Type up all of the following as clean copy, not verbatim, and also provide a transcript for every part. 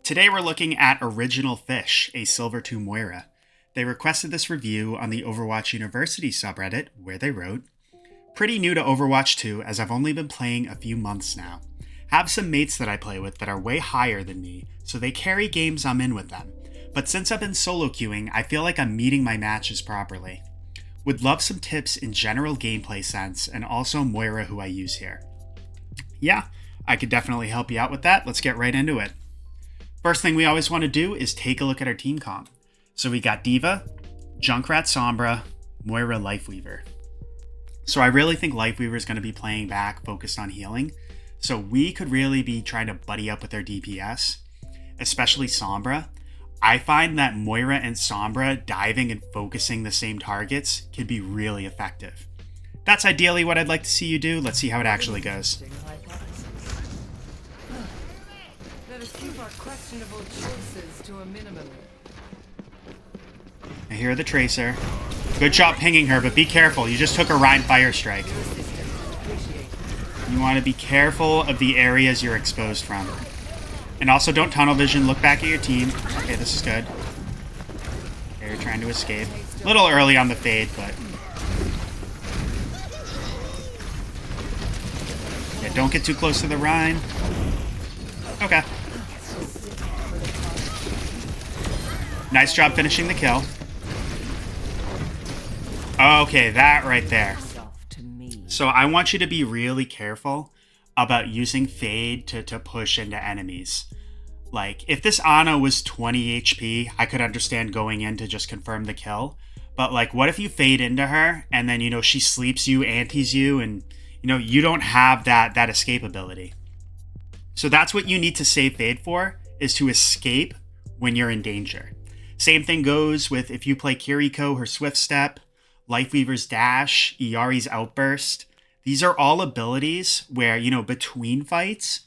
Today we're looking at Originalfish, a Silver 2 Moira. They requested this review on the Overwatch University subreddit, where they wrote, "Pretty new to Overwatch 2 as I've only been playing a few months now. Have some mates that I play with that are way higher than me, so they carry games I'm in with them. But since I've been solo queuing, I feel like I'm meeting my matches properly. Would love some tips in general gameplay sense, and also Moira who I use here." Yeah, I could definitely help you out with that. Let's get right into it. First thing we always want to do is take a look at our team comp. So we got D.Va, Junkrat Sombra, Moira Lifeweaver. So I really think Lifeweaver is going to be playing back focused on healing. So we could really be trying to buddy up with their DPS, especially Sombra. I find that Moira and Sombra diving and focusing the same targets can be really effective. That's ideally what I'd like to see you do. Let's see how it actually goes. Let us keep our questionable choices to a minimum. I hear the Tracer. Good job pinging her, but be careful. You just took a Rhine Fire Strike. You want to be careful of the areas you're exposed from. And also don't tunnel vision. Look back at your team. Okay, this is good. Okay, you're trying to escape. A little early on the fade, but... yeah, don't get too close to the Rhine. Okay. Nice job finishing the kill. Okay, that right there. So I want you to be really careful about using Fade to push into enemies. Like, if this Ana was 20 HP, I could understand going in to just confirm the kill. But, like, what if you Fade into her, and then, you know, she sleeps you, antis you, and, you know, you don't have that escape ability. So that's what you need to save Fade for, is to escape when you're in danger. Same thing goes with if you play Kiriko, her Swift Step, Lifeweaver's Dash, Iari's Outburst. These are all abilities where, you know, between fights,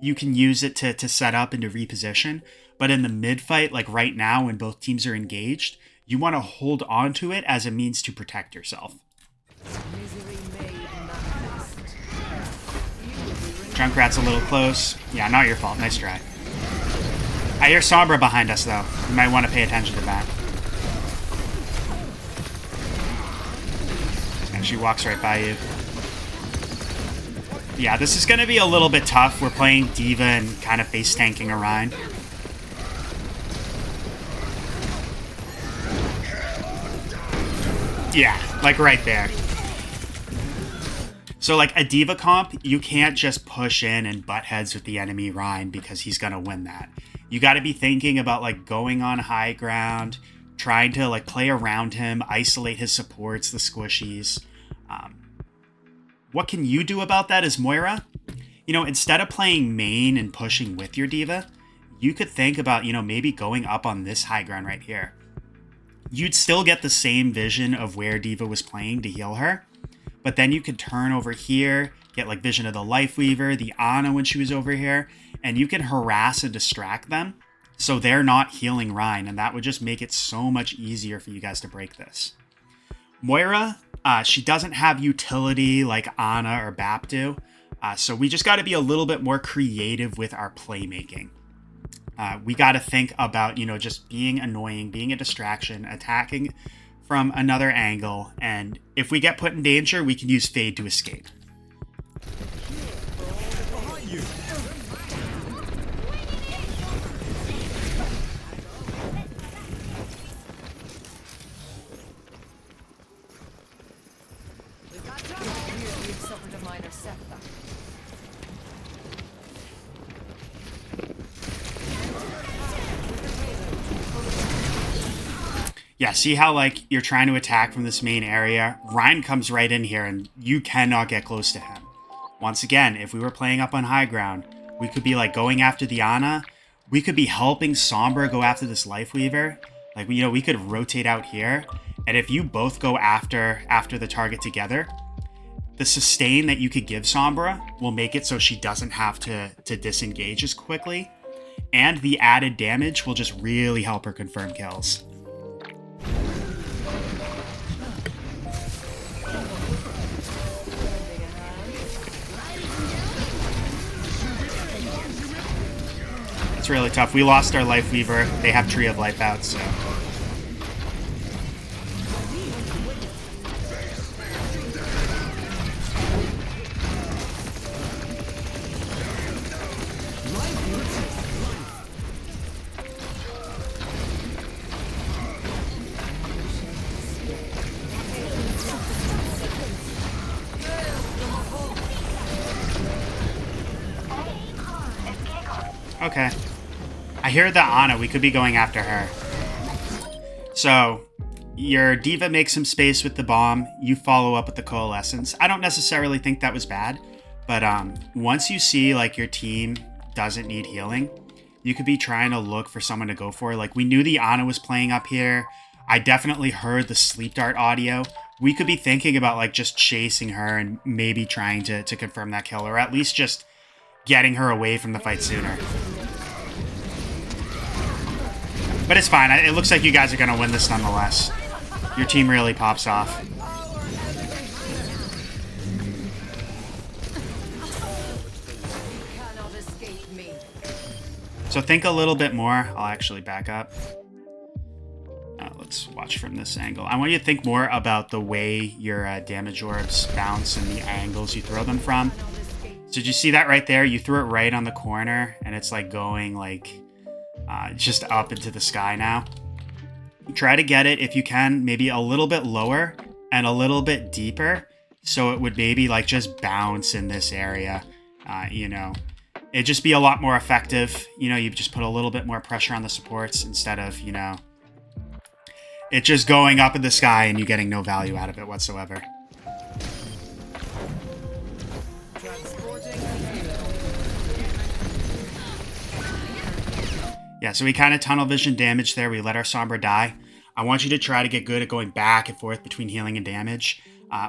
you can use it to set up and to reposition. But in the mid fight, like right now when both teams are engaged, you want to hold on to it as a means to protect yourself. Junkrat's a little close. Yeah, not your fault. Nice try. I hear Sombra behind us, though. You might want to pay attention to that. And she walks right by you. Yeah, this is going to be a little bit tough. We're playing D.Va and kind of face tanking a Rhine. Yeah, like right there. So like a D.Va comp, you can't just push in and butt heads with the enemy Rhine because he's going to win that. You got to be thinking about like going on high ground, trying to like play around him, isolate his supports, the squishies. What can you do about that as Moira? You know, instead of playing main and pushing with your D.Va, you could think about, you know, maybe going up on this high ground right here. You'd still get the same vision of where D.Va was playing to heal her, but then you could turn over here, get like vision of the Lifeweaver, the Ana when she was over here, and you can harass and distract them so they're not healing Rhine, and that would just make it so much easier for you guys to break this. Moira, she doesn't have utility like Ana or Bap do, so we just got to be a little bit more creative with our playmaking. We got to think about, you know, just being annoying, being a distraction, attacking from another angle, and if we get put in danger, we can use Fade to escape. Yeah, see how, like, you're trying to attack from this main area? Rhine comes right in here, and you cannot get close to him. Once again, if we were playing up on high ground, we could be, like, going after the Ana. We could be helping Sombra go after this Lifeweaver. Like, you know, we could rotate out here. And if you both go after the target together, the sustain that you could give Sombra will make it so she doesn't have to disengage as quickly. And the added damage will just really help her confirm kills. It's really tough. We lost our Life Weaver. They have Tree of Life out, so... Okay. I hear the Ana. We could be going after her. So, your D.Va makes some space with the bomb. You follow up with the Coalescence. I don't necessarily think that was bad. But once you see, like, your team doesn't need healing, you could be trying to look for someone to go for. Like, we knew the Ana was playing up here. I definitely heard the Sleep Dart audio. We could be thinking about, like, just chasing her and maybe trying to confirm that kill. Or at least just getting her away from the fight sooner. But it's fine. It looks like you guys are going to win this nonetheless. Your team really pops off. So think a little bit more. I'll actually back up. Let's watch from this angle. I want you to think more about the way your damage orbs bounce and the angles you throw them from. So did you see that right there? You threw it right on the corner, and it's like going like just up into the sky now. Try to get it, if you can, maybe a little bit lower and a little bit deeper, so it would maybe like just bounce in this area. You know, it'd just be a lot more effective. You know, you just put a little bit more pressure on the supports instead of, you know, it just going up in the sky and you getting no value out of it whatsoever. Yeah, so we kind of tunnel vision damage there. We let our Sombra die. I want you to try to get good at going back and forth between healing and damage.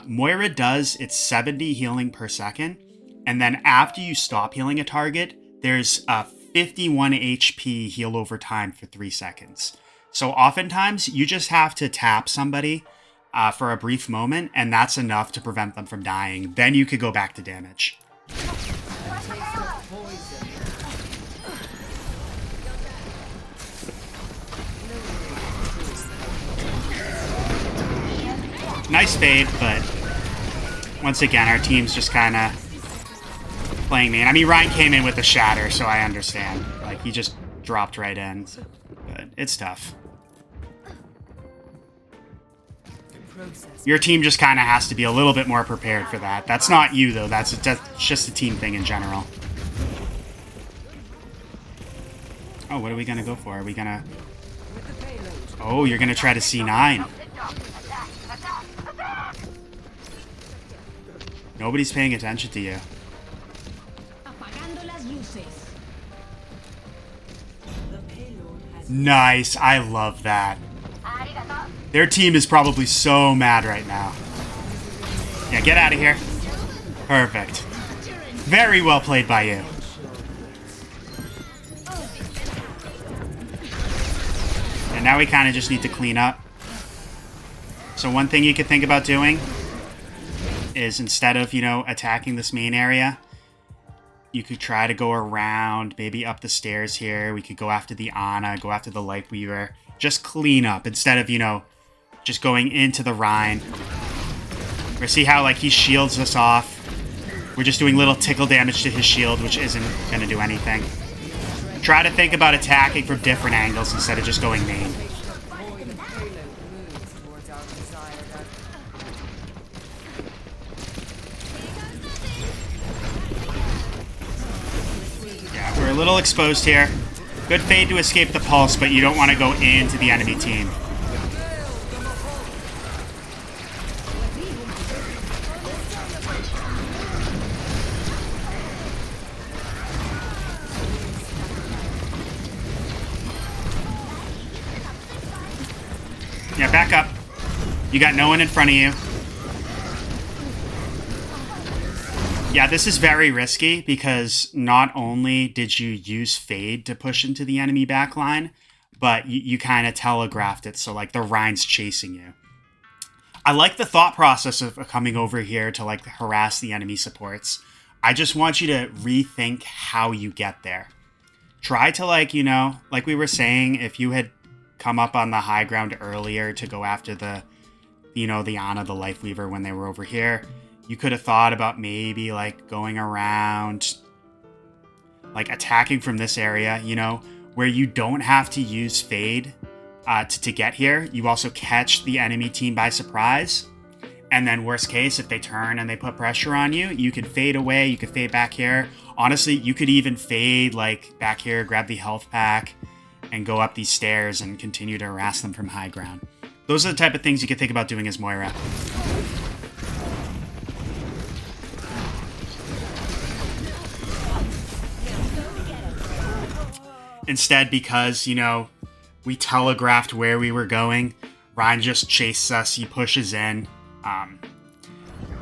Moira does, it's 70 healing per second. And then after you stop healing a target, there's a 51 HP heal over time for 3 seconds. So oftentimes, you just have to tap somebody for a brief moment, and that's enough to prevent them from dying. Then you could go back to damage. Nice fade, but once again, our team's just kind of playing main. I mean, Ryan came in with a shatter, so I understand. Like, he just dropped right in, but it's tough. Your team just kind of has to be a little bit more prepared for that. That's not you, though. That's just a team thing in general. Oh, what are we going to go for? Are we going to... Oh, you're going to try to C9. Nobody's paying attention to you. Nice. I love that. Their team is probably so mad right now. Yeah, get out of here. Perfect. Very well played by you. And now we kind of just need to clean up. So one thing you could think about doing is instead of, you know, attacking this main area, you could try to go around, maybe up the stairs here. We could go after the Ana, go after the Light Weaver. Just clean up instead of, you know, just going into the Rhine. We see how, like, he shields us off. We're just doing little tickle damage to his shield, which isn't going to do anything. Try to think about attacking from different angles instead of just going main. Yeah, we're a little exposed here. Good fade to escape the pulse, but you don't want to go into the enemy team. Yeah, back up. You got no one in front of you. Yeah, this is very risky because not only did you use Fade to push into the enemy backline, but you kind of telegraphed it, so like the Rhine's chasing you. I like the thought process of coming over here to like harass the enemy supports. I just want you to rethink how you get there. try to, like, you know, like we were saying, if you had come up on the high ground earlier to go after the, you know, the Ana, the Life Weaver, when they were over here, you could have thought about maybe, like, going around, like, attacking from this area, you know, where you don't have to use Fade to get here. You also catch the enemy team by surprise. And then worst case, if they turn and they put pressure on you, you can fade away, you can fade back here. Honestly, you could even fade, like, back here, grab the health pack, and go up these stairs and continue to harass them from high ground. Those are the type of things you could think about doing as Moira. Instead, because, you know, we telegraphed where we were going, Ryan just chases us, he pushes in,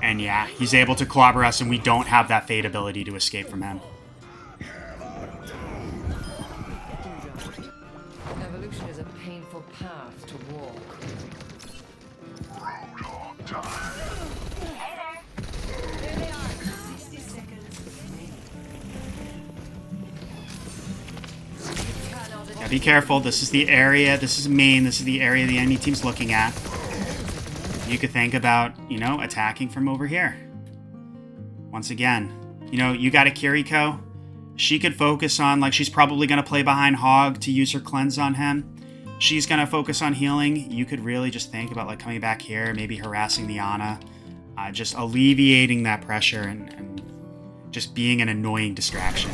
and yeah, he's able to clobber us, and we don't have that fade ability to escape from him. Evolution is a painful path to walk. Yeah, be careful. This is the area. This is main. This is the area the enemy team's looking at. You could think about, you know, attacking from over here. Once again, you know, you got a Kiriko. She could focus on, like, she's probably going to play behind Hog to use her cleanse on him. She's going to focus on healing. You could really just think about, like, coming back here, maybe harassing the Ana, just alleviating that pressure and just being an annoying distraction.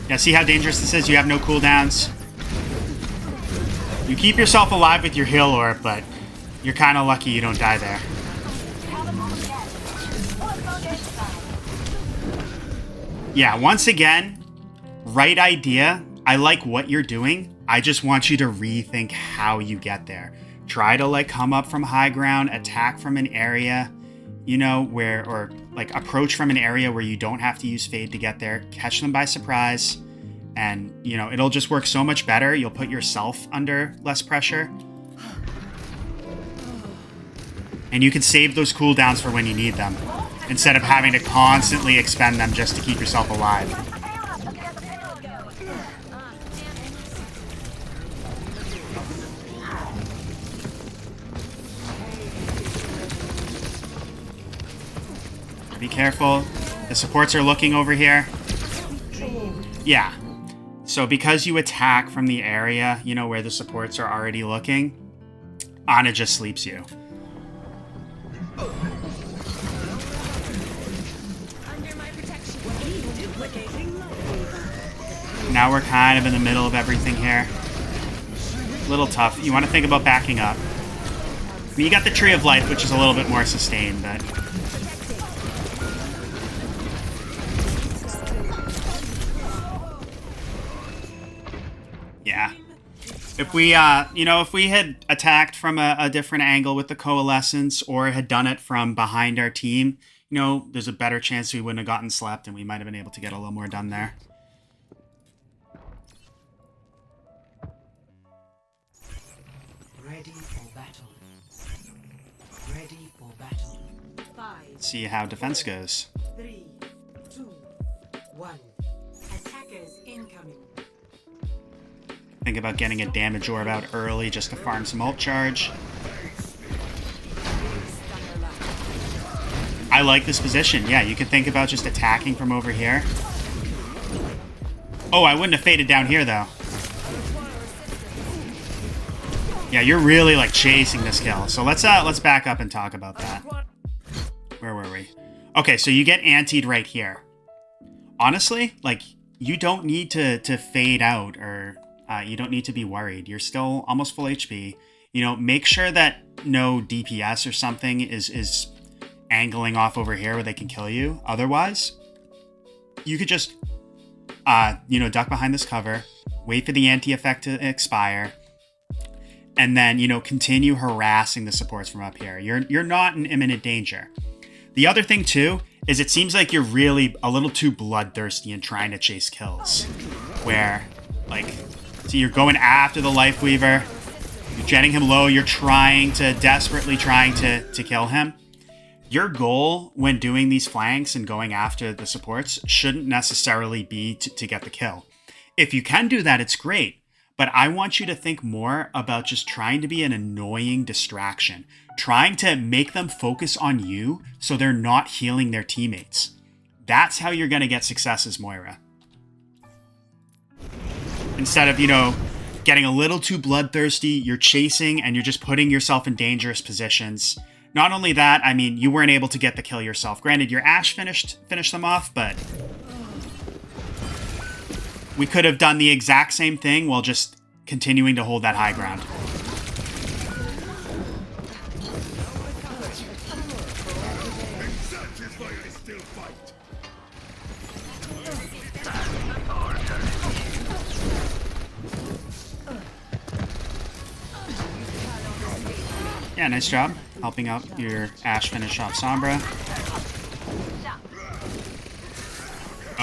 Yeah, see how dangerous this is? You have no cooldowns. You keep yourself alive with your heal orb, but you're kind of lucky you don't die there. Yeah, once again, right idea. I like what you're doing. I just want you to rethink how you get there. Try to, like, come up from high ground, attack from an area, you know, where, or like approach from an area where you don't have to use Fade to get there, catch them by surprise, and, you know, it'll just work so much better. You'll put yourself under less pressure. And you can save those cooldowns for when you need them, instead of having to constantly expend them just to keep yourself alive. Be careful. The supports are looking over here. Yeah. So because you attack from the area, you know, where the supports are already looking, Ana just sleeps you. Now we're kind of in the middle of everything here. A little tough. You want to think about backing up. I mean, you got the Tree of Life, which is a little bit more sustained, but... yeah. If we, you know, if we had attacked from a different angle with the Coalescence, or had done it from behind our team, you know, there's a better chance we wouldn't have gotten slept, and we might have been able to get a little more done there. Ready for battle. Ready for battle. 5. See how defense goes. 3, 2, 1. Attackers incoming. Think about getting a damage orb out early just to farm some ult charge. I like this position. Yeah, you could think about just attacking from over here. Oh, I wouldn't have faded down here, though. Yeah, you're really, like, chasing this kill. So let's back up and talk about that. Where were we? Okay, so you get antied right here. Honestly, like, you don't need to fade out, or you don't need to be worried. You're still almost full HP. You know, make sure that no DPS or something is angling off over here where they can kill you. Otherwise, you could just, you know, duck behind this cover, wait for the anti-effect to expire, and then, you know, continue harassing the supports from up here. You're not in imminent danger. The other thing, too, is it seems like you're really a little too bloodthirsty in trying to chase kills. Where, like, so you're going after the Life Weaver, jetting him low. You're desperately trying to kill him. Your goal when doing these flanks and going after the supports shouldn't necessarily be to get the kill. If you can do that, it's great. But I want you to think more about just trying to be an annoying distraction. Trying to make them focus on you so they're not healing their teammates. That's how you're going to get success as Moira. Instead of, getting a little too bloodthirsty, you're chasing and you're just putting yourself in dangerous positions. Not only that, I mean, you weren't able to get the kill yourself. Granted, your Ashe finished them off, but we could have done the exact same thing while just continuing to hold that high ground. Yeah, nice job helping out your Ashe finish off Sombra.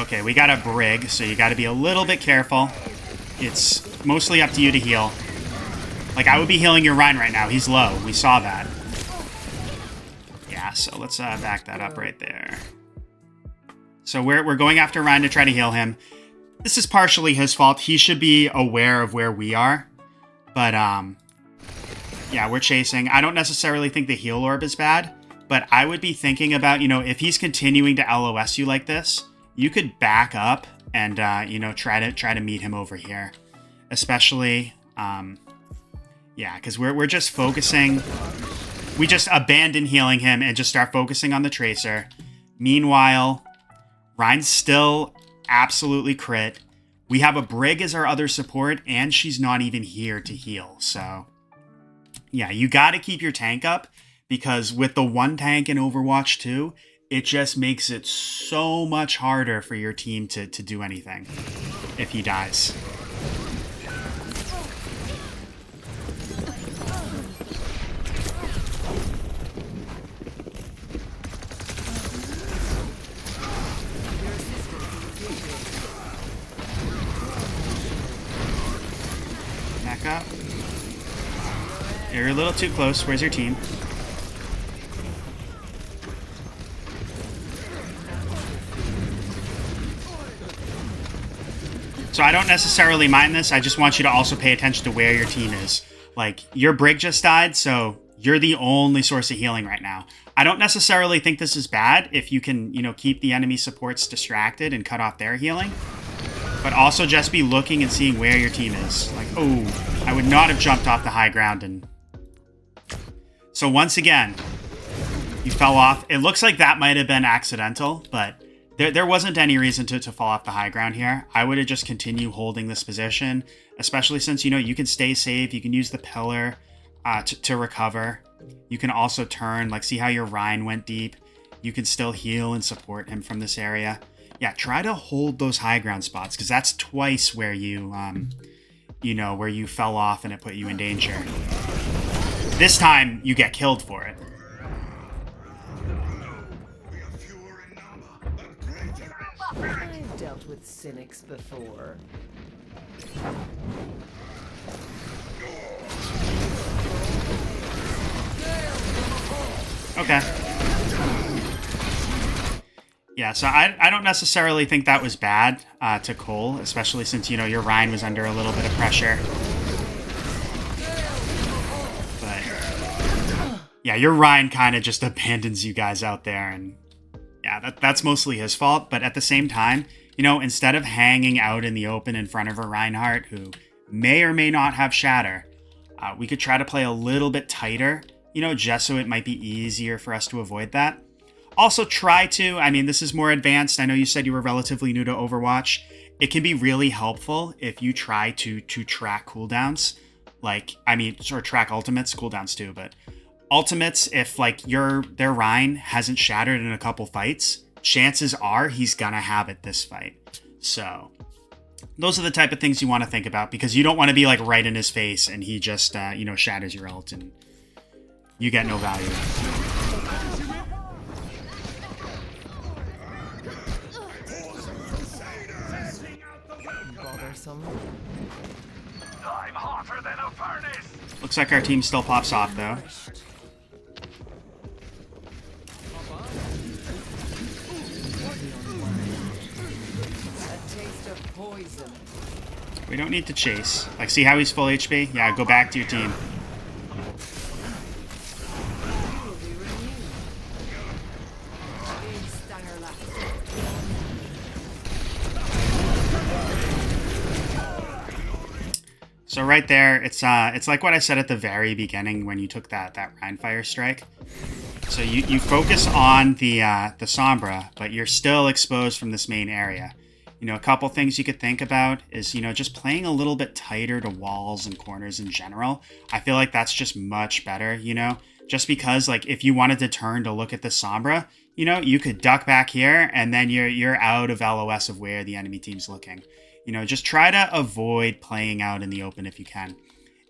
Okay, we got a Brig, so you got to be a little bit careful. It's mostly up to you to heal. Like, I would be healing your Rhine right now. He's low. We saw that. Yeah, so let's back that up right there. So we're going after Rhine to try to heal him. This is partially his fault. He should be aware of where we are. But, yeah, we're chasing. I don't necessarily think the heal orb is bad, but I would be thinking about, if he's continuing to LOS you like this, you could back up and, try to meet him over here. Especially, yeah, because we're just focusing. We just abandon healing him and just start focusing on the Tracer. Meanwhile, Rhine's still absolutely crit. We have a Brig as our other support, and she's not even here to heal, so yeah, you got to keep your tank up, because with the one tank in Overwatch 2, it just makes it so much harder for your team to do anything if he dies. Back up. You're a little too close. Where's your team? So I don't necessarily mind this. I just want you to also pay attention to where your team is. Like, your Brig just died, so you're the only source of healing right now. I don't necessarily think this is bad if you can, keep the enemy supports distracted and cut off their healing. But also just be looking and seeing where your team is. Like, oh, I would not have jumped off the high ground. And so once again, you fell off. It looks like that might have been accidental, but there wasn't any reason to fall off the high ground here. I would have just continued holding this position, especially since, you can stay safe. You can use the pillar to recover. You can also turn, like, see how your Rhine went deep. You can still heal and support him from this area. Yeah, try to hold those high ground spots, because that's twice where you, where you fell off and it put you in danger. This time, you get killed for it. I've dealt with cynics before. Okay. Yeah, so I don't necessarily think that was bad to Cole, especially since, your Rhine was under a little bit of pressure. But, yeah, your Rhine kind of just abandons you guys out there, and yeah, that's mostly his fault. But at the same time, instead of hanging out in the open in front of a Reinhardt who may or may not have Shatter, we could try to play a little bit tighter, just so it might be easier for us to avoid that. Also try to, this is more advanced. I know you said you were relatively new to Overwatch. It can be really helpful if you try to track cooldowns. Or track ultimates, cooldowns too, but ultimates, if their Rhine hasn't shattered in a couple fights, chances are he's gonna have it this fight. So those are the type of things you want to think about, because you don't want to be right in his face and he just shatters your ult and you get no value. Bothersome. I'm hotter than a furnace! Looks like our team still pops off, though. We don't need to chase. Like, see how he's full HP? Yeah, go back to your team. So right there, it's like what I said at the very beginning when you took that Rhinefire strike. So you focus on the Sombra, but you're still exposed from this main area. You know, a couple things you could think about is, you know, just playing a little bit tighter to walls and corners in general. I feel like that's just much better, you know, just because, like, if you wanted to turn to look at the Sombra, you know, you could duck back here and then you're out of LOS of where the enemy team's looking. You know, just try to avoid playing out in the open if you can.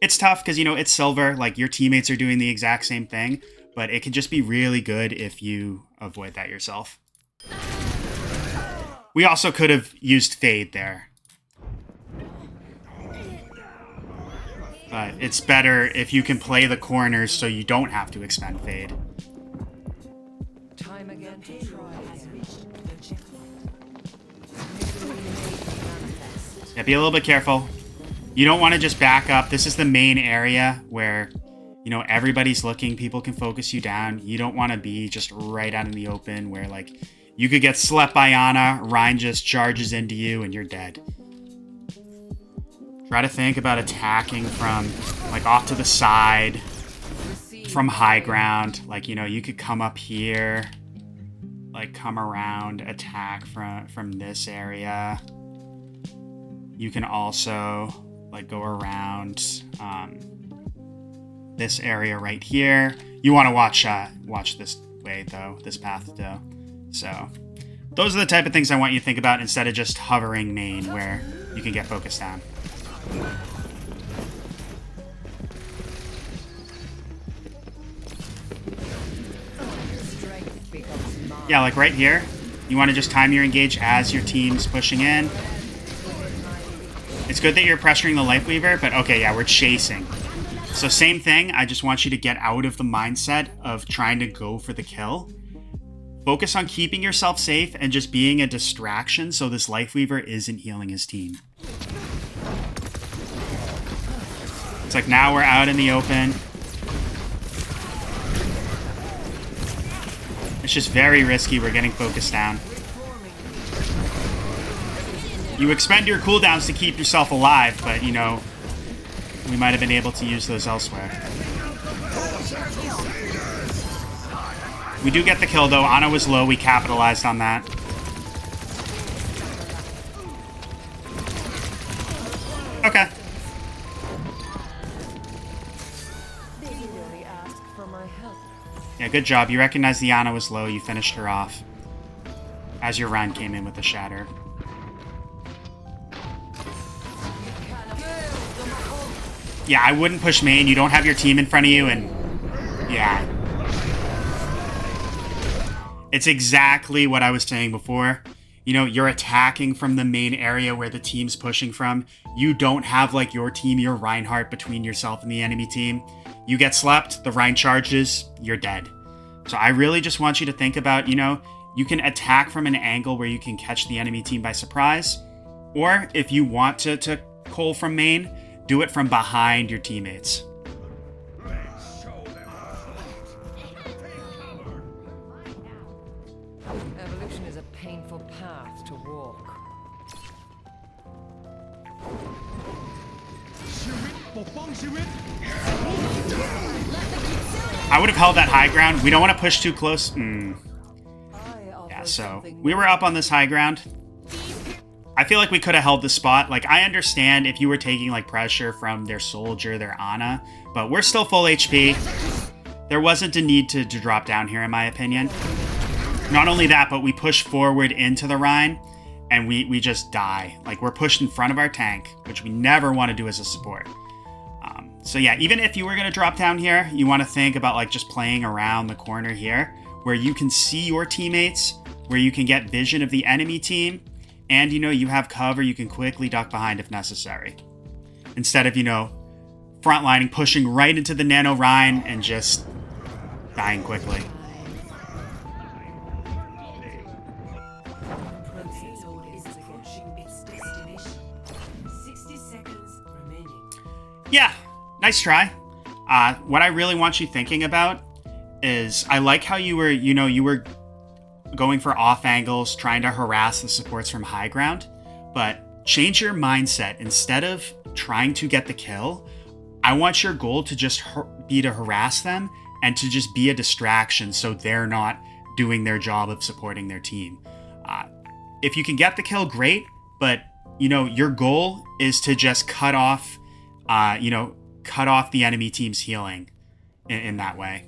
It's tough because, you know, it's silver, like your teammates are doing the exact same thing, but it can just be really good if you avoid that yourself. We also could have used Fade there. But it's better if you can play the corners so you don't have to expend Fade. Time again to try. Yeah, be a little bit careful. You don't want to just back up. This is the main area where, you know, everybody's looking. People can focus you down. You don't want to be just right out in the open where, like, you could get slept by Ana, Rhine just charges into you, and you're dead. Try to think about attacking from, like, off to the side, from high ground. Like, you know, you could come up here, like, come around, attack from this area. You can also, like, go around this area right here. You want to watch this way, though, this path, though. So those are the type of things I want you to think about instead of just hovering main where you can get focused down. Yeah, like right here, you want to just time your engage as your team's pushing in. It's good that you're pressuring the Lifeweaver, but okay, yeah, we're chasing. So same thing, I just want you to get out of the mindset of trying to go for the kill. Focus on keeping yourself safe and just being a distraction so this Lifeweaver isn't healing his team. It's like now we're out in the open. It's just very risky. We're getting focused down. You expend your cooldowns to keep yourself alive, but, you know, we might have been able to use those elsewhere. We do get the kill, though. Ana was low. We capitalized on that. Okay. Yeah, good job. You recognized the Ana was low. You finished her off as your Rhine came in with the Shatter. Yeah, I wouldn't push main. You don't have your team in front of you, and yeah. It's exactly what I was saying before. You know, you're attacking from the main area where the team's pushing from. You don't have, like, your team, your Reinhardt between yourself and the enemy team. You get slept, the Rhine charges, you're dead. So I really just want you to think about, you know, you can attack from an angle where you can catch the enemy team by surprise. Or if you want to Cole from main, do it from behind your teammates. Evolution is a painful path to walk. I would have held that high ground. We don't want to push too close. Yeah, so we were up on this high ground. I feel like we could have held the spot. Like, I understand if you were taking, like, pressure from their soldier, their Ana, but we're still full HP. There wasn't a need to drop down here, in my opinion. Not only that, but we push forward into the Rhine, and we just die. Like, we're pushed in front of our tank, which we never want to do as a support. So yeah, even if you were going to drop down here, you want to think about, like, just playing around the corner here, where you can see your teammates, where you can get vision of the enemy team, and, you know, you have cover you can quickly duck behind if necessary. Instead of, you know, frontlining, pushing right into the Nano Rhine, and just dying quickly. Yeah, nice try. What I really want you thinking about is, I like how you were going for off angles, trying to harass the supports from high ground, but change your mindset. Instead of trying to get the kill, I want your goal to just be to harass them and to just be a distraction so they're not doing their job of supporting their team. If you can get the kill, great, but your goal is to just cut off the enemy team's healing in that way.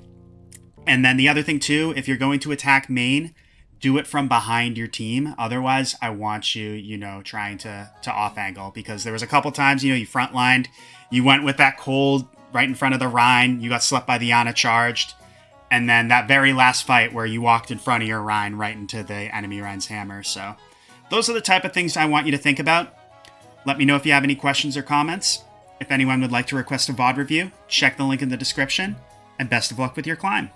And then the other thing too, if you're going to attack main, do it from behind your team. Otherwise, I want you, trying to off angle, because there was a couple times, you frontlined, you went with that cold right in front of the Rhine, you got slept by the Ana charged, and then that very last fight where you walked in front of your Rhine right into the enemy Rhine's hammer. So those are the type of things I want you to think about. Let me know if you have any questions or comments. If anyone would like to request a VOD review, check the link in the description, and best of luck with your climb.